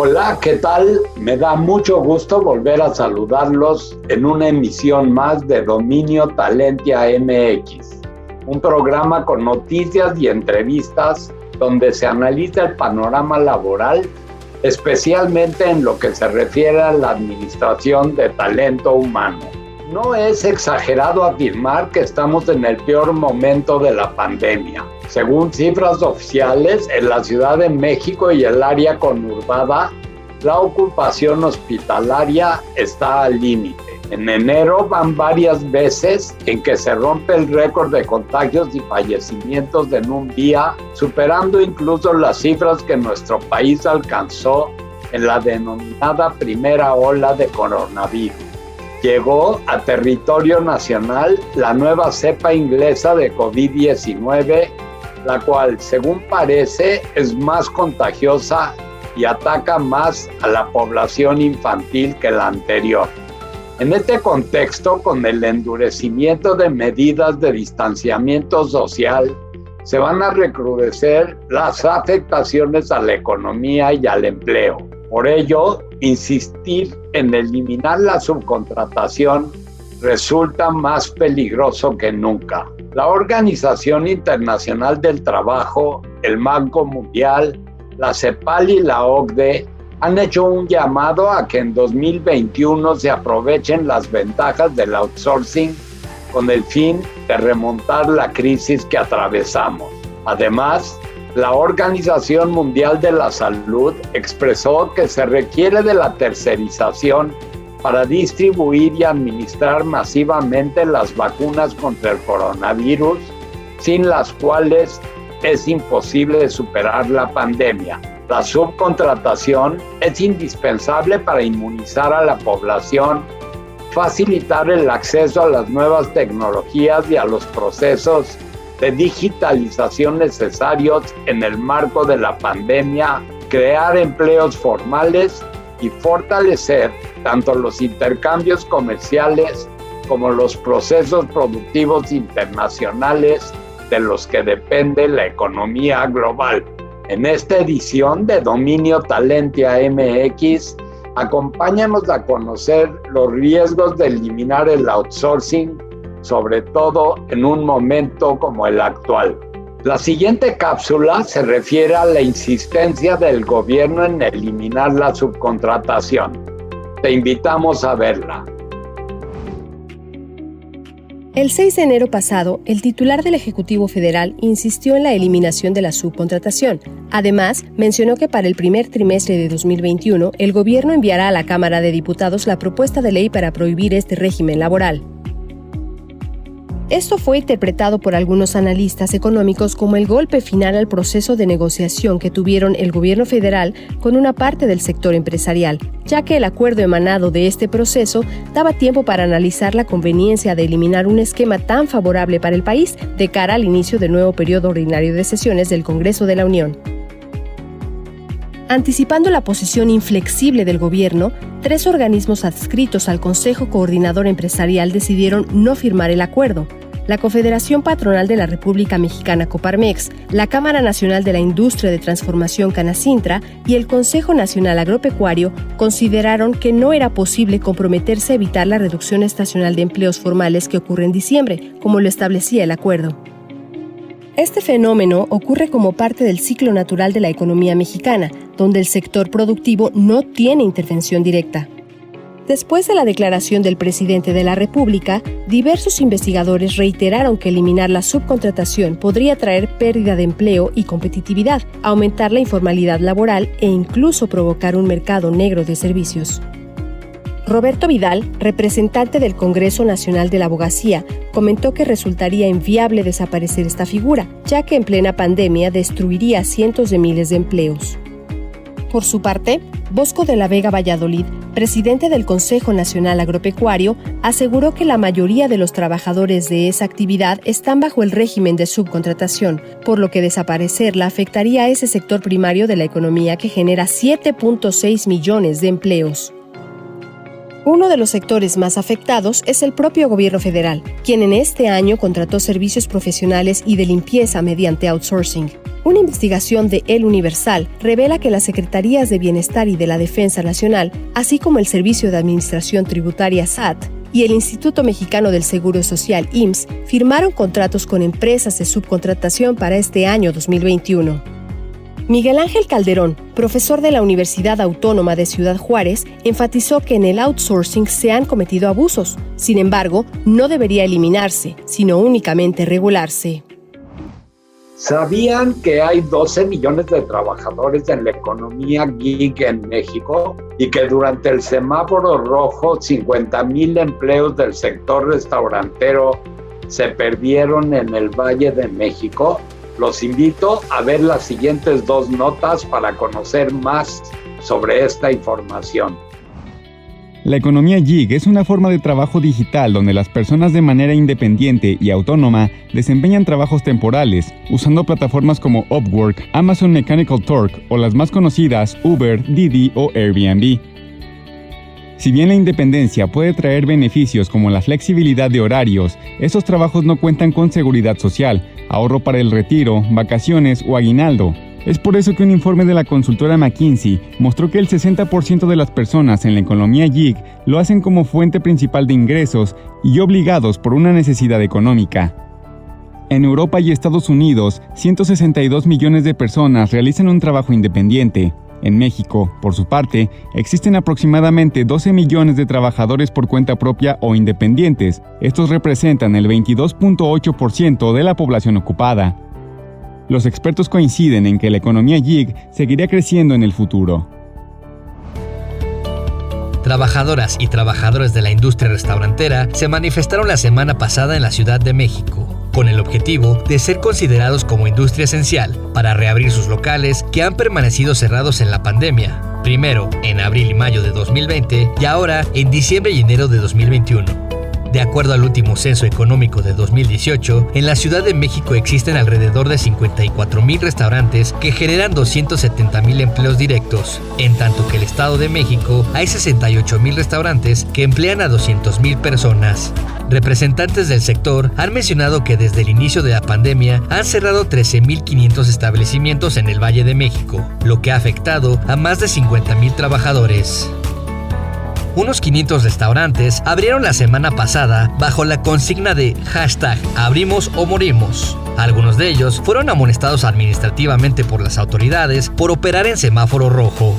Hola, ¿qué tal? Me da mucho gusto volver a saludarlos en una emisión más de Dominio Talentia MX, un programa con noticias y entrevistas donde se analiza el panorama laboral, especialmente en lo que se refiere a la administración de talento humano. No es exagerado afirmar que estamos en el peor momento de la pandemia. Según cifras oficiales, en la Ciudad de México y el área conurbada, la ocupación hospitalaria está al límite. En enero van varias veces en que se rompe el récord de contagios y fallecimientos en un día, superando incluso las cifras que nuestro país alcanzó en la denominada primera ola de coronavirus. Llegó a territorio nacional la nueva cepa inglesa de COVID-19, la cual, según parece, es más contagiosa y ataca más a la población infantil que la anterior. En este contexto, con el endurecimiento de medidas de distanciamiento social, se van a recrudecer las afectaciones a la economía y al empleo. Por ello, insistir en eliminar la subcontratación resulta más peligroso que nunca. La Organización Internacional del Trabajo, el Banco Mundial, la CEPAL y la OCDE han hecho un llamado a que en 2021 se aprovechen las ventajas del outsourcing con el fin de remontar la crisis que atravesamos. Además, la Organización Mundial de la Salud expresó que se requiere de la tercerización para distribuir y administrar masivamente las vacunas contra el coronavirus, sin las cuales es imposible superar la pandemia. La subcontratación es indispensable para inmunizar a la población, facilitar el acceso a las nuevas tecnologías y a los procesos de digitalización necesarios en el marco de la pandemia, crear empleos formales y fortalecer tanto los intercambios comerciales como los procesos productivos internacionales de los que depende la economía global. En esta edición de Dominio Talentia MX, acompáñanos a conocer los riesgos de eliminar el outsourcing, sobre todo en un momento como el actual. La siguiente cápsula se refiere a la insistencia del gobierno en eliminar la subcontratación. Te invitamos a verla. El 6 de enero pasado, el titular del Ejecutivo Federal insistió en la eliminación de la subcontratación. Además, mencionó que para el primer trimestre de 2021, el gobierno enviará a la Cámara de Diputados la propuesta de ley para prohibir este régimen laboral. Esto fue interpretado por algunos analistas económicos como el golpe final al proceso de negociación que tuvieron el gobierno federal con una parte del sector empresarial, ya que el acuerdo emanado de este proceso daba tiempo para analizar la conveniencia de eliminar un esquema tan favorable para el país de cara al inicio del nuevo periodo ordinario de sesiones del Congreso de la Unión. Anticipando la posición inflexible del gobierno, 3 organismos adscritos al Consejo Coordinador Empresarial decidieron no firmar el acuerdo. La Confederación Patronal de la República Mexicana Coparmex, la Cámara Nacional de la Industria de Transformación Canacintra y el Consejo Nacional Agropecuario consideraron que no era posible comprometerse a evitar la reducción estacional de empleos formales que ocurre en diciembre, como lo establecía el acuerdo. Este fenómeno ocurre como parte del ciclo natural de la economía mexicana, donde el sector productivo no tiene intervención directa. Después de la declaración del presidente de la República, diversos investigadores reiteraron que eliminar la subcontratación podría traer pérdida de empleo y competitividad, aumentar la informalidad laboral e incluso provocar un mercado negro de servicios. Roberto Vidal, representante del Congreso Nacional de la Abogacía, comentó que resultaría inviable desaparecer esta figura, ya que en plena pandemia destruiría cientos de miles de empleos. Por su parte, Bosco de la Vega Valladolid, presidente del Consejo Nacional Agropecuario, aseguró que la mayoría de los trabajadores de esa actividad están bajo el régimen de subcontratación, por lo que desaparecerla afectaría a ese sector primario de la economía que genera 7.6 millones de empleos. Uno de los sectores más afectados es el propio gobierno federal, quien en este año contrató servicios profesionales y de limpieza mediante outsourcing. Una investigación de El Universal revela que las Secretarías de Bienestar y de la Defensa Nacional, así como el Servicio de Administración Tributaria SAT y el Instituto Mexicano del Seguro Social IMSS, firmaron contratos con empresas de subcontratación para este año 2021. Miguel Ángel Calderón, profesor de la Universidad Autónoma de Ciudad Juárez, enfatizó que en el outsourcing se han cometido abusos. Sin embargo, no debería eliminarse, sino únicamente regularse. ¿Sabían que hay 12 millones de trabajadores en la economía gig en México y que durante el semáforo rojo 50,000 empleos del sector restaurantero se perdieron en el Valle de México? Los invito a ver las siguientes 2 notas para conocer más sobre esta información. La economía gig es una forma de trabajo digital donde las personas de manera independiente y autónoma desempeñan trabajos temporales usando plataformas como Upwork, Amazon Mechanical Turk o las más conocidas Uber, Didi o Airbnb. Si bien la independencia puede traer beneficios como la flexibilidad de horarios, estos trabajos no cuentan con seguridad social, ahorro para el retiro, vacaciones o aguinaldo. Es por eso que un informe de la consultora McKinsey mostró que el 60% de las personas en la economía gig lo hacen como fuente principal de ingresos y obligados por una necesidad económica. En Europa y Estados Unidos, 162 millones de personas realizan un trabajo independiente. En México, por su parte, existen aproximadamente 12 millones de trabajadores por cuenta propia o independientes. Estos representan el 22.8% de la población ocupada. Los expertos coinciden en que la economía gig seguirá creciendo en el futuro. Trabajadoras y trabajadores de la industria restaurantera se manifestaron la semana pasada en la Ciudad de México, con el objetivo de ser considerados como industria esencial para reabrir sus locales que han permanecido cerrados en la pandemia, primero en abril y mayo de 2020 y ahora en diciembre y enero de 2021. De acuerdo al último censo económico de 2018, en la Ciudad de México existen alrededor de 54,000 restaurantes que generan 270,000 empleos directos, en tanto que el Estado de México hay 68,000 restaurantes que emplean a 200,000 personas. Representantes del sector han mencionado que desde el inicio de la pandemia han cerrado 13,500 establecimientos en el Valle de México, lo que ha afectado a más de 50,000 trabajadores. Unos 500 restaurantes abrieron la semana pasada bajo la consigna de #abrimos o morimos. Algunos de ellos fueron amonestados administrativamente por las autoridades por operar en semáforo rojo.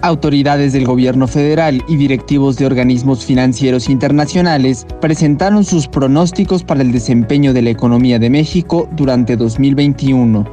Autoridades del gobierno federal y directivos de organismos financieros internacionales presentaron sus pronósticos para el desempeño de la economía de México durante 2021.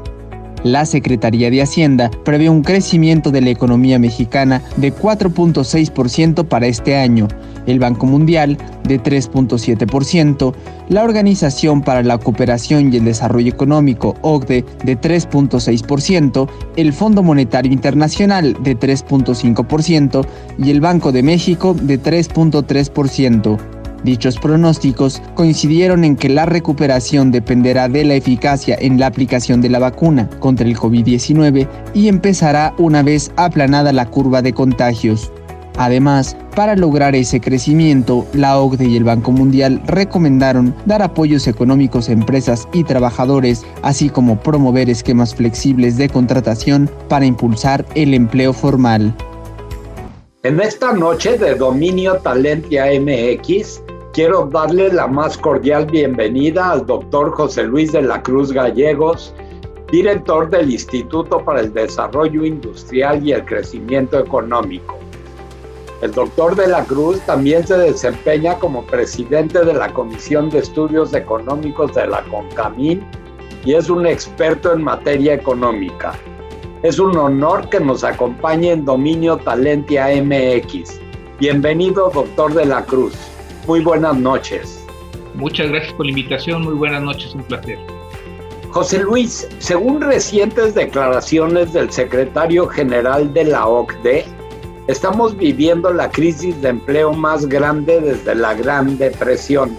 La Secretaría de Hacienda prevé un crecimiento de la economía mexicana de 4.6% para este año, el Banco Mundial de 3.7%, la Organización para la Cooperación y el Desarrollo Económico, OCDE, de 3.6%, el Fondo Monetario Internacional de 3.5% y el Banco de México de 3.3%. Dichos pronósticos coincidieron en que la recuperación dependerá de la eficacia en la aplicación de la vacuna contra el COVID-19 y empezará una vez aplanada la curva de contagios. Además, para lograr ese crecimiento, la OCDE y el Banco Mundial recomendaron dar apoyos económicos a empresas y trabajadores, así como promover esquemas flexibles de contratación para impulsar el empleo formal. En esta noche de Dominio Talentia MX, quiero darle la más cordial bienvenida al doctor José Luis de la Cruz Gallegos, director del Instituto para el Desarrollo Industrial y el Crecimiento Económico. El doctor de la Cruz también se desempeña como presidente de la Comisión de Estudios Económicos de la CONCAMIN y es un experto en materia económica. Es un honor que nos acompañe en Dominio Talentia MX. Bienvenido, doctor de la Cruz. Muy buenas noches. Muchas gracias por la invitación. Muy buenas noches, un placer. José Luis, según recientes declaraciones del secretario general de la OCDE, Estamos viviendo la crisis de empleo más grande desde la Gran Depresión.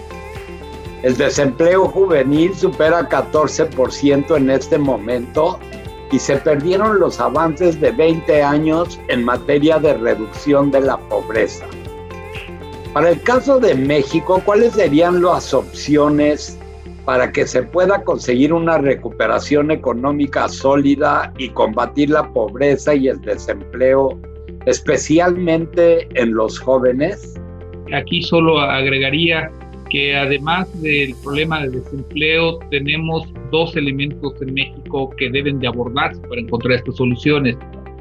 El desempleo juvenil supera 14% en este momento y se perdieron los avances de 20 años en materia de reducción de la pobreza. Para el caso de México, ¿cuáles serían las opciones para que se pueda conseguir una recuperación económica sólida y combatir la pobreza y el desempleo, especialmente en los jóvenes? Aquí solo agregaría que además del problema de desempleo, tenemos dos elementos en México que deben de abordarse para encontrar estas soluciones.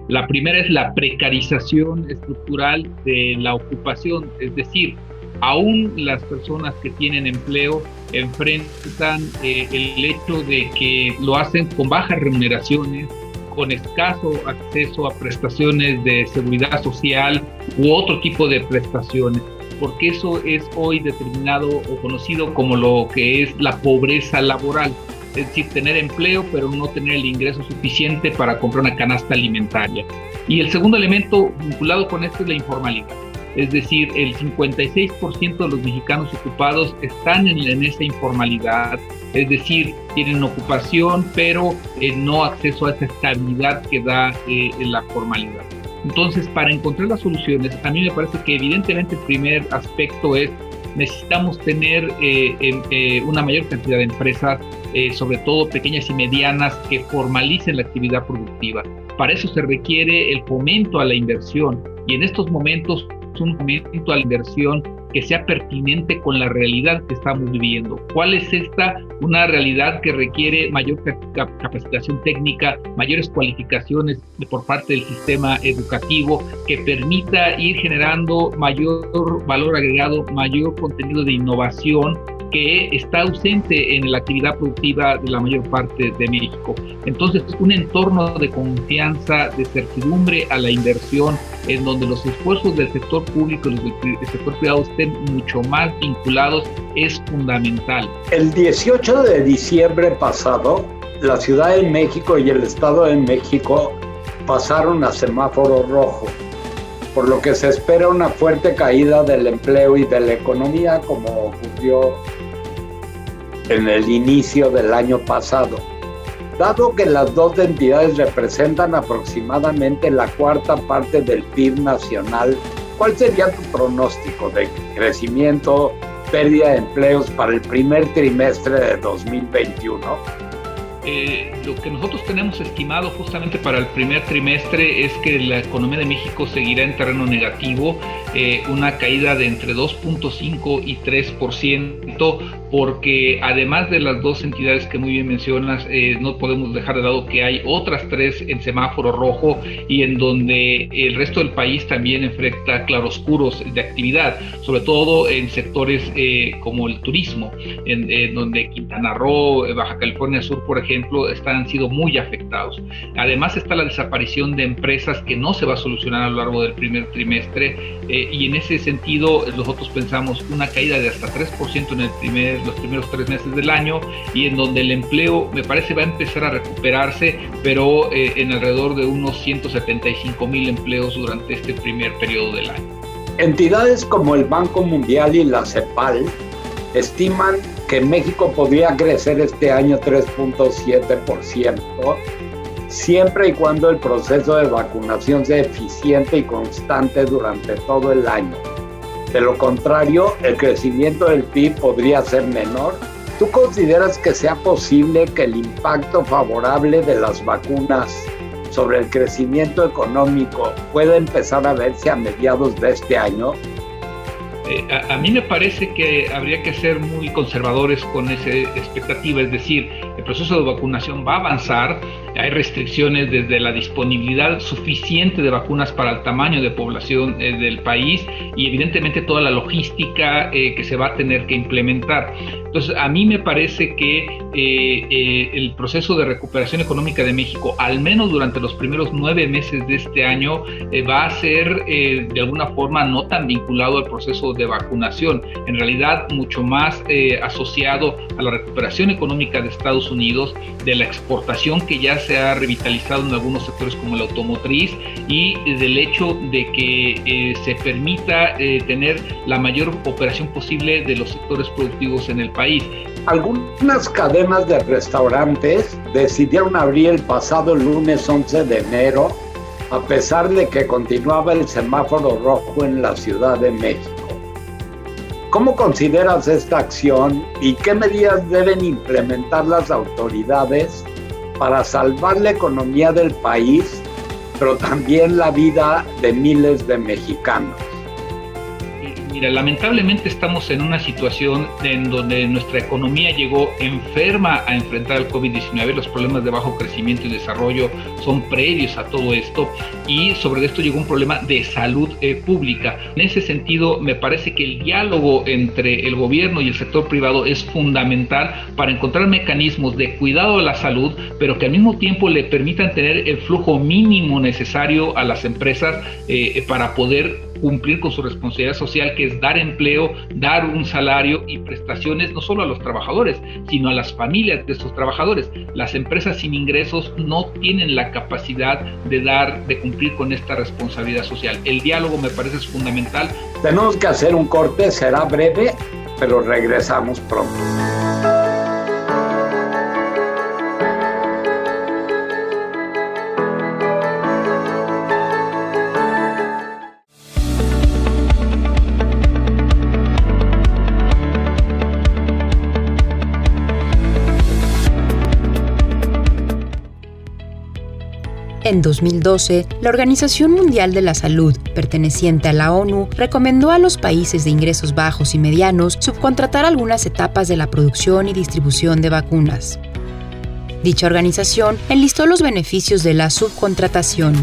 La primera es la precarización estructural de la ocupación, es decir, aún las personas que tienen empleo enfrentan el hecho de que lo hacen con bajas remuneraciones, con escaso acceso a prestaciones de seguridad social u otro tipo de prestaciones, porque eso es hoy determinado o conocido como lo que es la pobreza laboral, es decir, tener empleo pero no tener el ingreso suficiente para comprar una canasta alimentaria. Y el segundo elemento vinculado con esto es la informalidad, es decir, el 56% de los mexicanos ocupados están en esa informalidad, es decir, tienen ocupación pero no acceso a esa estabilidad que da la formalidad. Entonces, para encontrar las soluciones, a mí me parece que evidentemente el primer aspecto es necesitamos tener una mayor cantidad de empresas, sobre todo pequeñas y medianas, que formalicen la actividad productiva. Para eso se requiere el fomento a la inversión, y en estos momentos un fomento a la inversión que sea pertinente con la realidad que estamos viviendo. ¿Cuál es esta? Una realidad que requiere mayor capacitación técnica, mayores cualificaciones por parte del sistema educativo, que permita ir generando mayor valor agregado, mayor contenido de innovación, que está ausente en la actividad productiva de la mayor parte de México. Entonces, un entorno de confianza, de certidumbre a la inversión, en donde los esfuerzos del sector público y los del sector privado estén mucho más vinculados, es fundamental. El 18 de diciembre pasado, la Ciudad de México y el Estado de México pasaron a semáforo rojo, por lo que se espera una fuerte caída del empleo y de la economía, como ocurrió en el inicio del año pasado. Dado que las dos entidades representan aproximadamente la cuarta parte del PIB nacional, ¿cuál sería tu pronóstico de crecimiento, pérdida de empleos para el primer trimestre de 2021? Lo que nosotros tenemos estimado justamente para el primer trimestre es que la economía de México seguirá en terreno negativo, una caída de entre 2.5 y 3%, porque además de las dos entidades que muy bien mencionas, no podemos dejar de lado que hay otras tres en semáforo rojo y en donde el resto del país también enfrenta claroscuros de actividad, sobre todo en sectores como el turismo, en donde Quintana Roo, Baja California Sur, por ejemplo, han sido muy afectados. Además está la desaparición de empresas que no se va a solucionar a lo largo del primer trimestre, y en ese sentido nosotros pensamos una caída de hasta 3% en los primeros 3 meses del año, y en donde el empleo me parece va a empezar a recuperarse, pero en alrededor de unos 175,000 empleos durante este primer periodo del año. Entidades como el Banco Mundial y la CEPAL estiman que México podría crecer este año 3.7%, siempre y cuando el proceso de vacunación sea eficiente y constante durante todo el año. De lo contrario, el crecimiento del PIB podría ser menor. ¿Tú consideras que sea posible que el impacto favorable de las vacunas sobre el crecimiento económico pueda empezar a verse a mediados de este año? A mí me parece que habría que ser muy conservadores con esa expectativa, es decir, el proceso de vacunación va a avanzar, hay restricciones desde la disponibilidad suficiente de vacunas para el tamaño de población del país y evidentemente toda la logística que se va a tener que implementar. Entonces, a mí me parece que el proceso de recuperación económica de México, al menos durante los primeros 9 meses de este año, va a ser de alguna forma no tan vinculado al proceso de vacunación, en realidad mucho más asociado a la recuperación económica de Estados Unidos, de la exportación que ya se ha revitalizado en algunos sectores como el automotriz y del hecho de que se permita tener la mayor operación posible de los sectores productivos en el país. Algunas cadenas de restaurantes decidieron abrir el pasado lunes 11 de enero, a pesar de que continuaba el semáforo rojo en la Ciudad de México. ¿Cómo consideras esta acción y qué medidas deben implementar las autoridades para salvar la economía del país, pero también la vida de miles de mexicanos? Mira, lamentablemente estamos en una situación en donde nuestra economía llegó enferma a enfrentar el COVID-19. Los problemas de bajo crecimiento y desarrollo son previos a todo esto y sobre esto llegó un problema de salud pública. En ese sentido, me parece que el diálogo entre el gobierno y el sector privado es fundamental para encontrar mecanismos de cuidado de la salud, pero que al mismo tiempo le permitan tener el flujo mínimo necesario a las empresas para poder cumplir con su responsabilidad social, que es dar empleo, dar un salario y prestaciones no solo a los trabajadores, sino a las familias de estos trabajadores. Las empresas sin ingresos no tienen la capacidad de cumplir con esta responsabilidad social. El diálogo me parece es fundamental. Tenemos que hacer un corte, será breve, pero regresamos pronto. En 2012, la Organización Mundial de la Salud, perteneciente a la ONU, recomendó a los países de ingresos bajos y medianos subcontratar algunas etapas de la producción y distribución de vacunas. Dicha organización enlistó los beneficios de la subcontratación.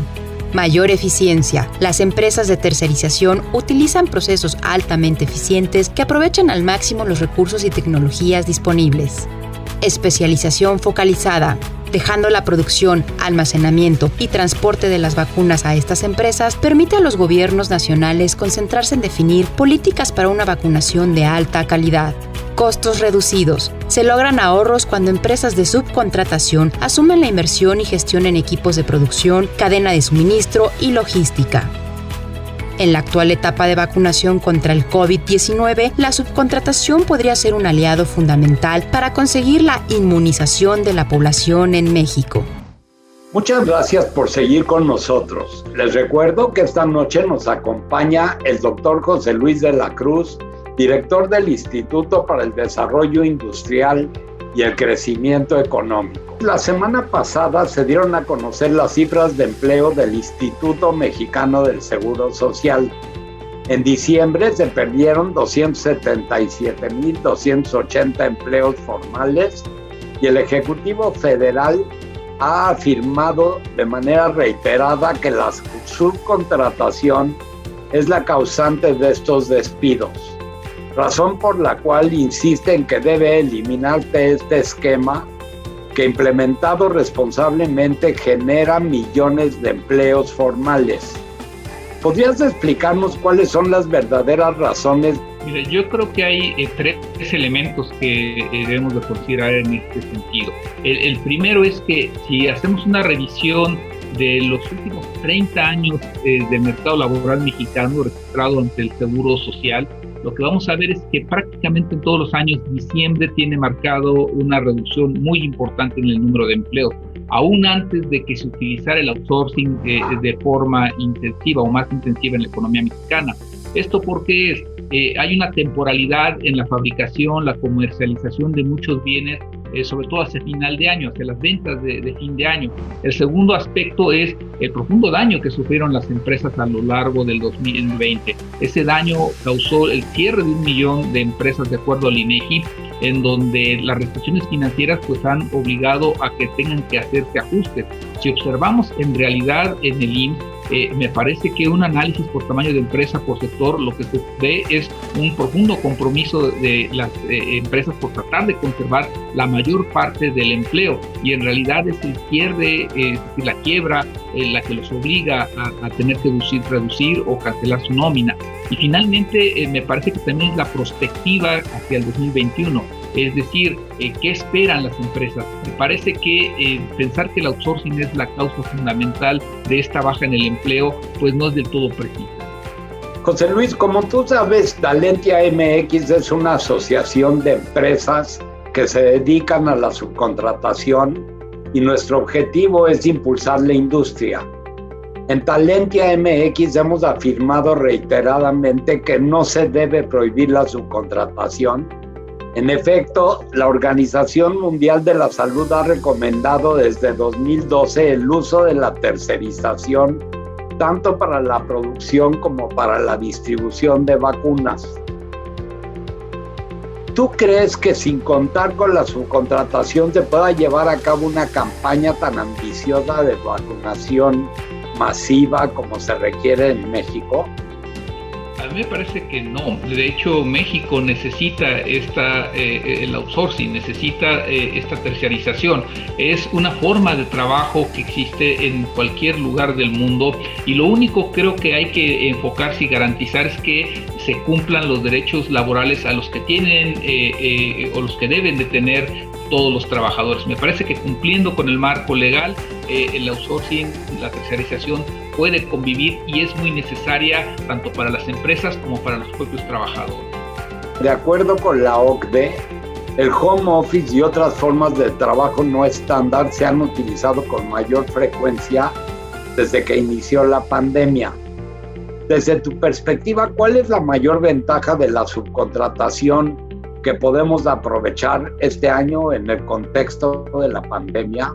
Mayor eficiencia. Las empresas de tercerización utilizan procesos altamente eficientes que aprovechan al máximo los recursos y tecnologías disponibles. Especialización focalizada. Dejando la producción, almacenamiento y transporte de las vacunas a estas empresas, permite a los gobiernos nacionales concentrarse en definir políticas para una vacunación de alta calidad. Costos reducidos. Se logran ahorros cuando empresas de subcontratación asumen la inversión y gestión en equipos de producción, cadena de suministro y logística. En la actual etapa de vacunación contra el COVID-19, la subcontratación podría ser un aliado fundamental para conseguir la inmunización de la población en México. Muchas gracias por seguir con nosotros. Les recuerdo que esta noche nos acompaña el doctor José Luis de la Cruz, director del Instituto para el Desarrollo Industrial y el Crecimiento Económico. La semana pasada se dieron a conocer las cifras de empleo del Instituto Mexicano del Seguro Social. En diciembre se perdieron 277,280 empleos formales y el Ejecutivo Federal ha afirmado de manera reiterada que la subcontratación es la causante de estos despidos, razón por la cual insiste en que debe eliminarse este esquema que implementado responsablemente genera millones de empleos formales. ¿Podrías explicarnos cuáles son las verdaderas razones? Mira, yo creo que hay tres elementos que debemos de considerar en este sentido. El primero es que si hacemos una revisión de los últimos 30 años del mercado laboral mexicano registrado ante el Seguro Social, lo que vamos a ver es que prácticamente en todos los años diciembre tiene marcado una reducción muy importante en el número de empleos, aún antes de que se utilizara el outsourcing de forma intensiva o más intensiva en la economía mexicana. ¿Esto porque hay una temporalidad en la fabricación, la comercialización de muchos bienes, sobre todo hacia final de año, hacia las ventas de fin de año? El segundo aspecto es el profundo daño que sufrieron las empresas a lo largo del 2020. Ese daño causó el cierre de 1 millón de empresas, de acuerdo al INEGI, en donde las restricciones financieras pues han obligado a que tengan que hacerse ajustes. Si observamos en realidad en el IMSS, me parece que un análisis por tamaño de empresa, por sector, lo que se ve es un profundo compromiso de las empresas por tratar de conservar la mayor parte del empleo, y en realidad es el cierre, la quiebra, la que los obliga a tener que reducir o cancelar su nómina. Y finalmente me parece que también es la perspectiva hacia el 2021. Es decir, ¿qué esperan las empresas? Me parece que pensar que el outsourcing es la causa fundamental de esta baja en el empleo, pues no es del todo preciso. José Luis, como tú sabes, Talentia MX es una asociación de empresas que se dedican a la subcontratación y nuestro objetivo es impulsar la industria. En Talentia MX hemos afirmado reiteradamente que no se debe prohibir la subcontratación. En efecto, la Organización Mundial de la Salud ha recomendado desde 2012 el uso de la tercerización tanto para la producción como para la distribución de vacunas. ¿Tú crees que sin contar con la subcontratación se pueda llevar a cabo una campaña tan ambiciosa de vacunación masiva como se requiere en México? A mí me parece que no. De hecho, México necesita el outsourcing, necesita esta terciarización. Es una forma de trabajo que existe en cualquier lugar del mundo y lo único creo que hay que enfocarse y garantizar es que se cumplan los derechos laborales a los que tienen o los que deben de tener todos los trabajadores. Me parece que cumpliendo con el marco legal, el outsourcing, la terciarización puede convivir y es muy necesaria tanto para las empresas como para los propios trabajadores. De acuerdo con la OCDE, el home office y otras formas de trabajo no estándar se han utilizado con mayor frecuencia desde que inició la pandemia. Desde tu perspectiva, ¿cuál es la mayor ventaja de la subcontratación que podemos aprovechar este año en el contexto de la pandemia?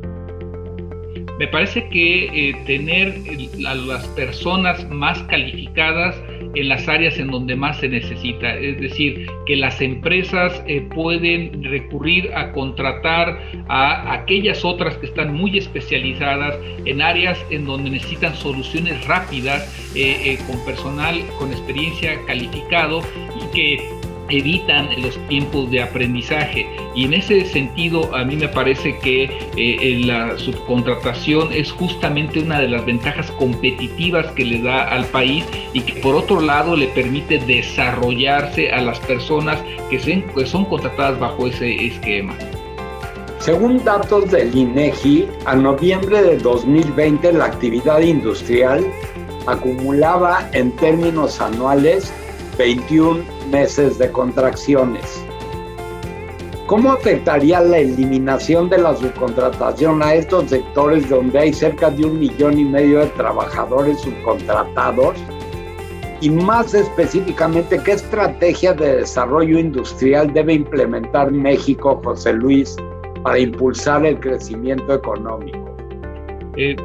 Me parece que tener a las personas más calificadas en las áreas en donde más se necesita, es decir, que las empresas pueden recurrir a contratar a aquellas otras que están muy especializadas en áreas en donde necesitan soluciones rápidas, con personal con experiencia calificado y que evitan los tiempos de aprendizaje. Y en ese sentido a mí me parece que la subcontratación es justamente una de las ventajas competitivas que le da al país y que por otro lado le permite desarrollarse a las personas que son contratadas bajo ese esquema. Según datos del INEGI, a noviembre de 2020 la actividad industrial acumulaba en términos anuales 21 meses de contracciones. ¿Cómo afectaría la eliminación de la subcontratación a estos sectores donde hay cerca de 1,5 millones de trabajadores subcontratados? Y más específicamente, ¿qué estrategia de desarrollo industrial debe implementar México, José Luis, para impulsar el crecimiento económico?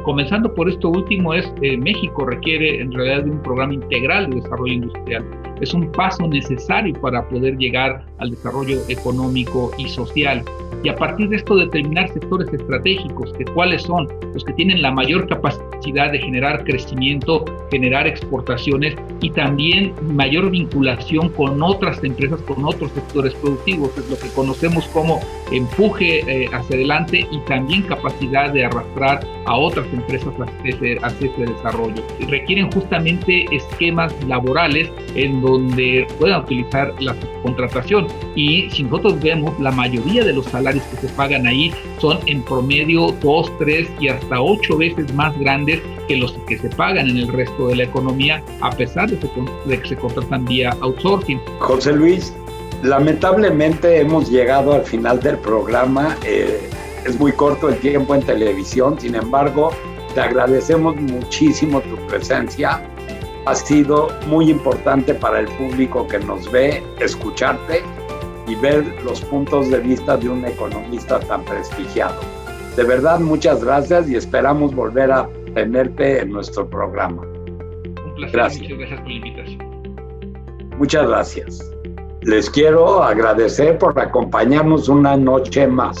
Comenzando por esto último, México requiere en realidad de un programa integral de desarrollo industrial. Es un paso necesario para poder llegar al desarrollo económico y social. Y a partir de esto determinar sectores estratégicos, que cuáles son los que tienen la mayor capacidad de generar crecimiento, generar exportaciones y también mayor vinculación con otras empresas, con otros sectores productivos. Es lo que conocemos como empuje hacia adelante y también capacidad de arrastrar a otras empresas hacia ese desarrollo. Requieren justamente esquemas laborales en donde puedan utilizar la subcontratación. Y si nosotros vemos, la mayoría de los salarios que se pagan ahí son en promedio 2, 3 y hasta 8 veces más grandes que los que se pagan en el resto de la economía, a pesar de que se contratan vía outsourcing. José Luis, lamentablemente hemos llegado al final del programa. Es muy corto el tiempo en televisión, sin embargo, te agradecemos muchísimo tu presencia. Ha sido muy importante para el público que nos ve, escucharte y ver los puntos de vista de un economista tan prestigiado. De verdad, muchas gracias y esperamos volver a tenerte en nuestro programa. Un placer, gracias. Muchas gracias por la invitación. Muchas gracias. Les quiero agradecer por acompañarnos una noche más.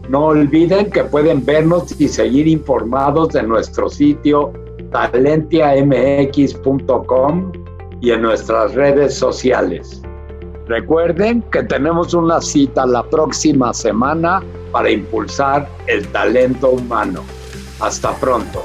No olviden que pueden vernos y seguir informados en nuestro sitio talentiamx.com y en nuestras redes sociales. Recuerden que tenemos una cita la próxima semana para impulsar el talento humano. Hasta pronto.